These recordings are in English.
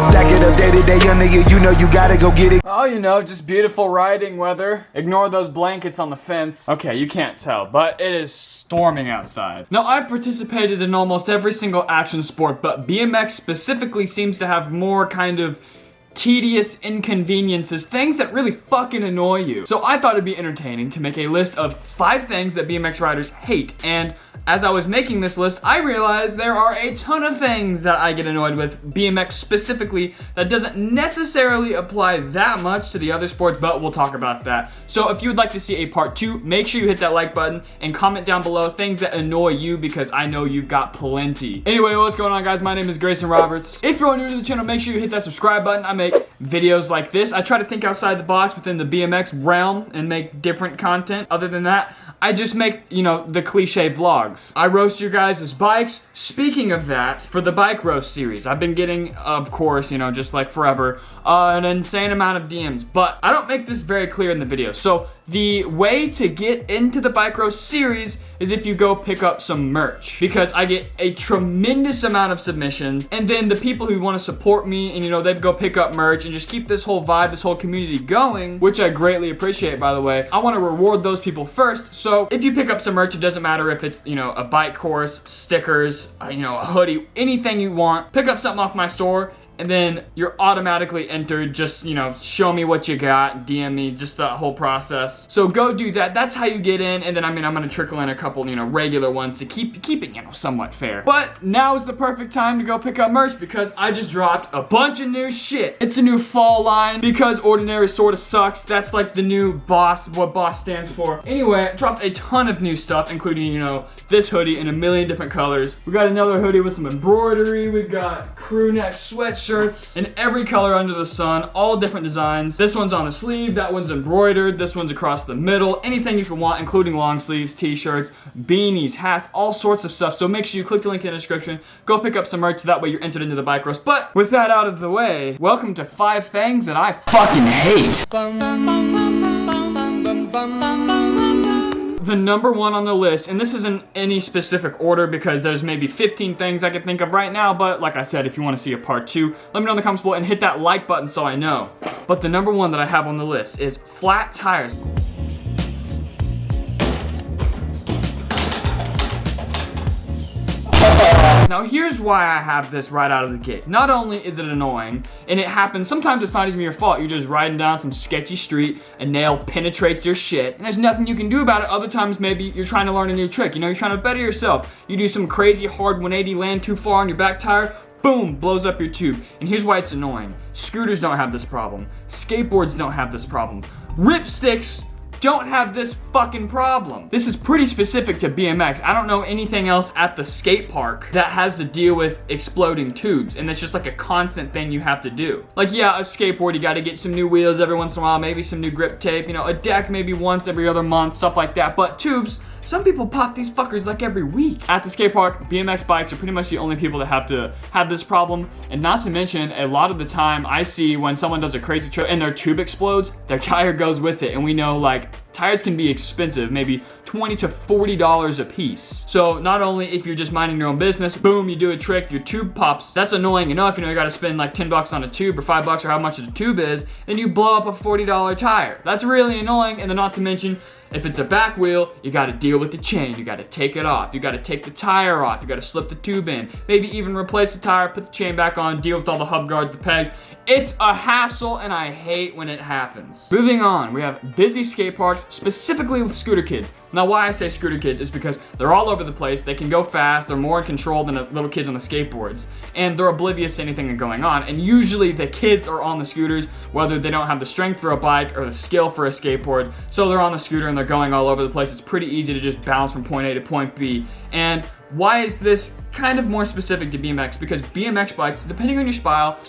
Stack it up day to day, young nigga, you know you gotta go get it. Oh, you know, just beautiful riding weather. Ignore those blankets on the fence. Okay, you can't tell, but it is storming outside. Now, I've participated in almost every single action sport, but BMX specifically seems to have more kind of tedious inconveniences, things that really fucking annoy you. So I thought it'd be entertaining to make a list of 5 things that BMX riders hate. And as I was making this list, I realized there are a ton of things that I get annoyed with, BMX specifically, that doesn't necessarily apply that much to the other sports, but we'll talk about that. So if you would like to see a part 2, make sure you hit that like button and comment down below things that annoy you, because I know you've got plenty. Anyway, what's going on, guys? My name is Grayson Roberts. If you're new to the channel, make sure you hit that subscribe button. I make videos like this. I try to think outside the box within the BMX realm and make different content. Other than that, I just make, you know, the cliche vlogs. I roast your guys' bikes. Speaking of that, for the bike roast series, I've been getting, of course, you know, just like forever, an insane amount of DMs, but I don't make this very clear in the video. So the way to get into the bike roast series is if you go pick up some merch, because I get a tremendous amount of submissions, and then the people who want to support me and, you know, they'd go pick up merch and just keep this whole vibe, this whole community going, which I greatly appreciate, by the way. I want to reward those people first. So if you pick up some merch, it doesn't matter if it's, you know, a bike course, stickers, you know, a hoodie, anything you want, pick up something off my store, and then you're automatically entered. Just, you know, show me what you got, DM me, just the whole process. So go do that. That's how you get in. And then, I mean, I'm gonna trickle in a couple, you know, regular ones to keep it, you know, somewhat fair. But now is the perfect time to go pick up merch, because I just dropped a bunch of new shit. It's a new fall line, because ordinary sort of sucks. That's like the new boss, what boss stands for. Anyway, I dropped a ton of new stuff, including, you know, this hoodie in a million different colors. We got another hoodie with some embroidery. We've got crew neck sweatshirts in every color under the sun, all different designs. This one's on the sleeve, that one's embroidered, this one's across the middle, anything you can want, including long sleeves, t-shirts, beanies, hats, all sorts of stuff. So make sure you click the link in the description, go pick up some merch, that way you're entered into the bike roast. But with that out of the way, welcome to 5 things that I fucking hate. The number 1 on the list, and this isn't any specific order because there's maybe 15 things I can think of right now, but like I said, if you want to see a part 2, let me know in the comments below and hit that like button so I know. But the number 1 that I have on the list is flat tires. Now here's why I have this right out of the gate. Not only is it annoying, and it happens, sometimes it's not even your fault. You're just riding down some sketchy street, a nail penetrates your shit, and there's nothing you can do about it. Other times maybe you're trying to learn a new trick. You know, you're trying to better yourself. You do some crazy hard 180, land too far on your back tire, boom, blows up your tube. And here's why it's annoying. Scooters don't have this problem. Skateboards don't have this problem. Ripsticks don't have this fucking problem. This is pretty specific to BMX. I don't know anything else at the skate park that has to deal with exploding tubes, and it's just like a constant thing you have to do. Like, yeah, a skateboard, you gotta get some new wheels every once in a while, maybe some new grip tape, you know, a deck maybe once every other month, stuff like that. But tubes, some people pop these fuckers like every week. At the skate park, BMX bikes are pretty much the only people that have to have this problem. And not to mention, a lot of the time I see when someone does a crazy trick and their tube explodes, their tire goes with it. And we know, like, tires can be expensive, maybe $20 to $40 a piece. So not only if you're just minding your own business, boom, you do a trick, your tube pops. That's annoying enough, you know, you gotta spend like 10 bucks on a tube or 5 bucks or how much the tube is, and you blow up a $40 tire. That's really annoying. And then not to mention, if it's a back wheel, you gotta deal with the chain. You gotta take it off. You gotta take the tire off. You gotta slip the tube in. Maybe even replace the tire, put the chain back on, deal with all the hub guards, the pegs. It's a hassle, and I hate when it happens. Moving on, we have busy skate parks, specifically with scooter kids. Now, why I say scooter kids is because they're all over the place. They can go fast. They're more in control than the little kids on the skateboards. And they're oblivious to anything that's going on. And usually the kids are on the scooters, whether they don't have the strength for a bike or the skill for a skateboard. So they're on the scooter and they're going all over the place. It's pretty easy to just bounce from point A to point B. And why is this kind of more specific to BMX? Because BMX bikes, depending on your your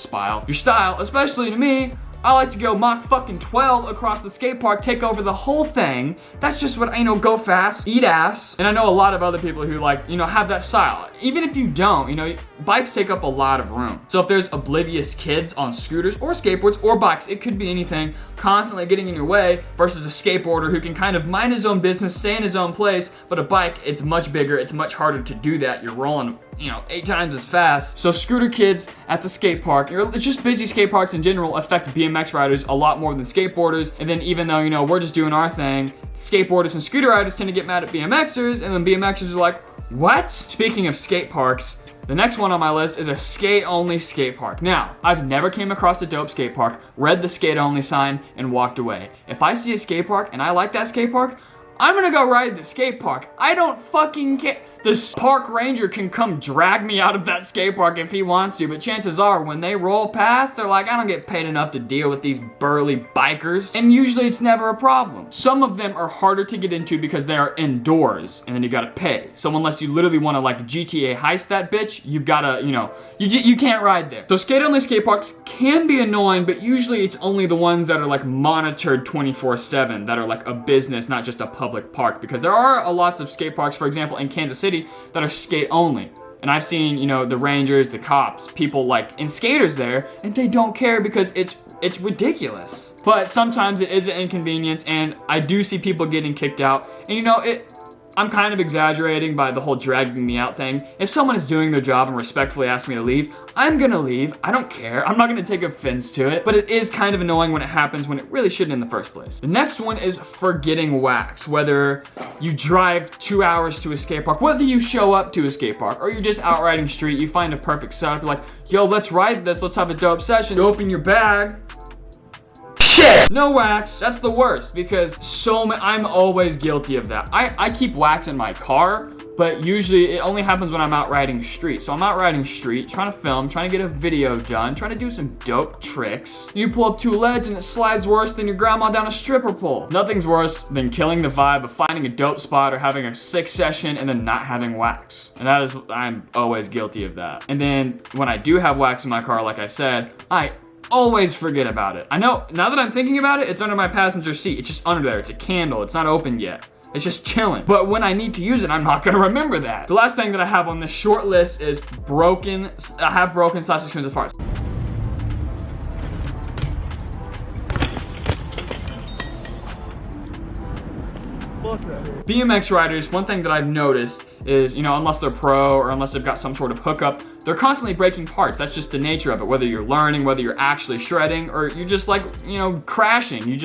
style, especially to me, I like to go Mach fucking 12 across the skate park, take over the whole thing. That's just what, you know, go fast, eat ass. And I know a lot of other people who, like, you know, have that style. Even if you don't, you know, bikes take up a lot of room. So if there's oblivious kids on scooters or skateboards or bikes, it could be anything, constantly getting in your way versus a skateboarder who can kind of mind his own business, stay in his own place. But a bike, it's much bigger, it's much harder to do that. You're rolling 8 times as fast. So scooter kids at the skate park, or it's just busy skate parks in general, affect BMX riders a lot more than skateboarders. And then even though, we're just doing our thing, skateboarders and scooter riders tend to get mad at BMXers, and then BMXers are like, what? Speaking of skate parks, the next one on my list is a skate-only skate park. Now, I've never came across a dope skate park, read the skate-only sign, and walked away. If I see a skate park and I like that skate park, I'm gonna go ride the skate park. I don't fucking care. The park ranger can come drag me out of that skate park if he wants to, but chances are when they roll past, they're like, I don't get paid enough to deal with these burly bikers. And usually it's never a problem. Some of them are harder to get into because they are indoors and then you gotta pay. So unless you literally wanna like GTA heist that bitch, you've gotta, you can't ride there. So skate-only skate parks can be annoying, but usually it's only the ones that are like monitored 24/7, that are like a business, not just a public park. Because there are lots of skate parks, for example, in Kansas City, that are skate only. And I've seen, the rangers, the cops, people and skaters there, and they don't care because it's ridiculous. But sometimes it is an inconvenience, and I do see people getting kicked out. And I'm kind of exaggerating by the whole dragging me out thing. If someone is doing their job and respectfully asks me to leave, I'm gonna leave. I don't care. I'm not gonna take offense to it, but it is kind of annoying when it happens when it really shouldn't in the first place. The next one is forgetting wax. Whether you drive 2 hours to a skate park, whether you show up to a skate park, or you're just out riding street, you find a perfect setup, you're like, yo, let's ride this, let's have a dope session. You open your bag, shit! No wax. That's the worst because I'm always guilty of that. I keep wax in my car, but usually it only happens when I'm out riding street. So I'm out riding street, trying to film, trying to get a video done, trying to do some dope tricks. You pull up to a ledge and it slides worse than your grandma down a stripper pole. Nothing's worse than killing the vibe of finding a dope spot or having a sick session and then not having wax. And I'm always guilty of that. And then when I do have wax in my car, like I said, I always forget about it. I know, now that I'm thinking about it, it's under my passenger seat. It's just under there. It's a candle. It's not opened yet. It's just chilling. But when I need to use it, I'm not gonna remember that. The last thing that I have on this short list is broken / expensive parts. BMX riders, one thing that I've noticed is, unless they're pro or unless they've got some sort of hookup, they're constantly breaking parts. That's just the nature of it. Whether you're learning, whether you're actually shredding, or you're just crashing.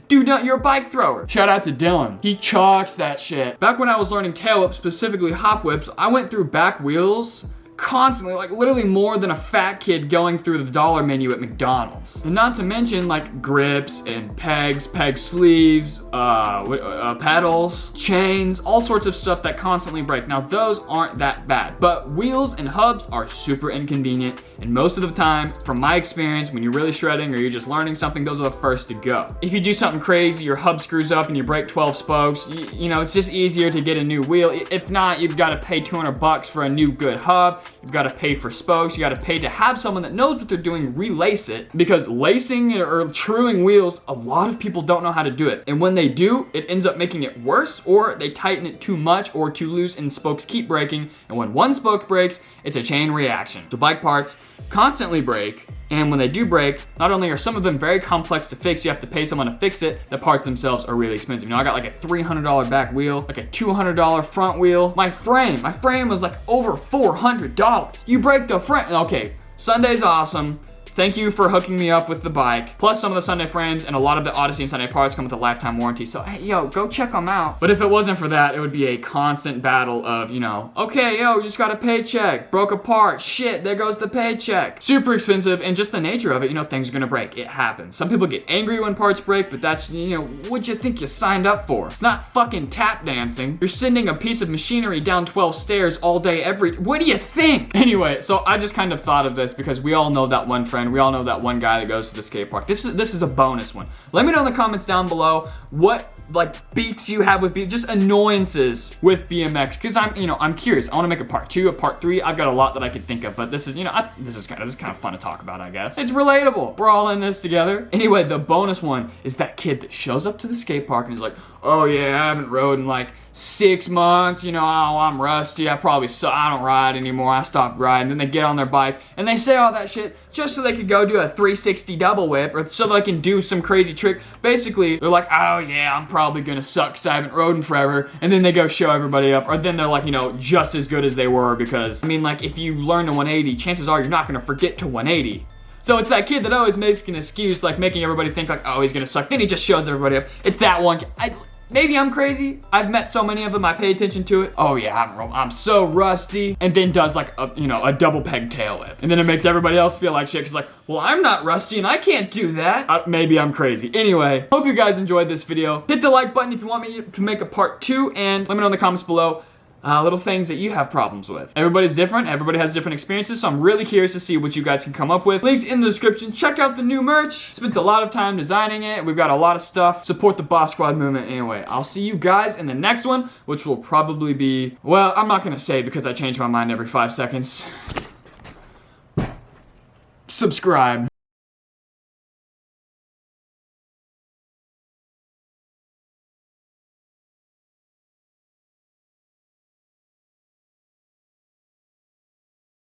You're a bike thrower. Shout out to Dylan. He chalks that shit. Back when I was learning tail whips, specifically hop whips, I went through back wheels constantly, literally more than a fat kid going through the dollar menu at McDonald's. And not to mention grips and pegs, peg sleeves, pedals, chains, all sorts of stuff that constantly break. Now those aren't that bad, but wheels and hubs are super inconvenient. And most of the time, from my experience, when you're really shredding or you're just learning something, those are the first to go. If you do something crazy, your hub screws up and you break 12 spokes, it's just easier to get a new wheel. If not, you've got to pay $200 for a new good hub. You've got to pay for spokes. You got to pay to have someone that knows what they're doing relace it, because lacing or truing wheels, a lot of people don't know how to do it. And when they do, it ends up making it worse, or they tighten it too much or too loose and spokes keep breaking. And when one spoke breaks, it's a chain reaction. The bike parts constantly break. And when they do break, not only are some of them very complex to fix, you have to pay someone to fix it, the parts themselves are really expensive. I got a $300 back wheel, a $200 front wheel. My frame was over $400. You break the frame, okay, Sunday's awesome. Thank you for hooking me up with the bike. Plus some of the Sunday frames and a lot of the Odyssey and Sunday parts come with a lifetime warranty. So, hey, yo, go check them out. But if it wasn't for that, it would be a constant battle of, okay, yo, just got a paycheck. Broke a part. Shit, there goes the paycheck. Super expensive, and just the nature of it, things are gonna break. It happens. Some people get angry when parts break, but that's, what'd you think you signed up for? It's not fucking tap dancing. You're sending a piece of machinery down 12 stairs all day what do you think? Anyway, so I just kind of thought of this because we all know that one friend. We all know that one guy that goes to the skate park. This is a bonus one. Let me know in the comments down below what beefs you have with just annoyances with BMX, because I'm curious. I want to make a part 2, a part 3. I've got a lot that I could think of, but this is kind of fun to talk about, I guess. It's relatable. We're all in this together. Anyway, the bonus one is that kid that shows up to the skate park and is like, oh yeah, I haven't rode in like 6 months, you know, oh, I'm rusty, I don't ride anymore, I stopped riding. Then they get on their bike and they say all that shit just so they could go do a 360 double whip or so they can do some crazy trick. Basically, they're like, oh yeah, I'm probably gonna suck because I haven't rode in forever. And then they go show everybody up, or then they're like, you know, just as good as they were because, I mean, like, if you learn to 180, chances are you're not gonna forget to 180. So it's that kid that always makes an excuse, like making everybody think like, oh, he's gonna suck. Then he just shows everybody up. It's that one kid. Maybe I'm crazy. I've met so many of them, I pay attention to it. Oh yeah, I'm so rusty. And then does like a double peg tail whip. And then it makes everybody else feel like shit. Cause like, well, I'm not rusty and I can't do that. Maybe I'm crazy. Anyway, hope you guys enjoyed this video. Hit the like button if you want me to make a part 2, and let me know in the comments below little things that you have problems with. Everybody's different, everybody has different experiences, so I'm really curious to see what you guys can come up with. Links in the description. Check out the new merch. Spent a lot of time designing it. We've got a lot of stuff. Support the Boss Squad movement. Anyway, I'll see you guys in the next one, which will probably be, well, I'm not gonna say because I change my mind every 5 seconds. Subscribe.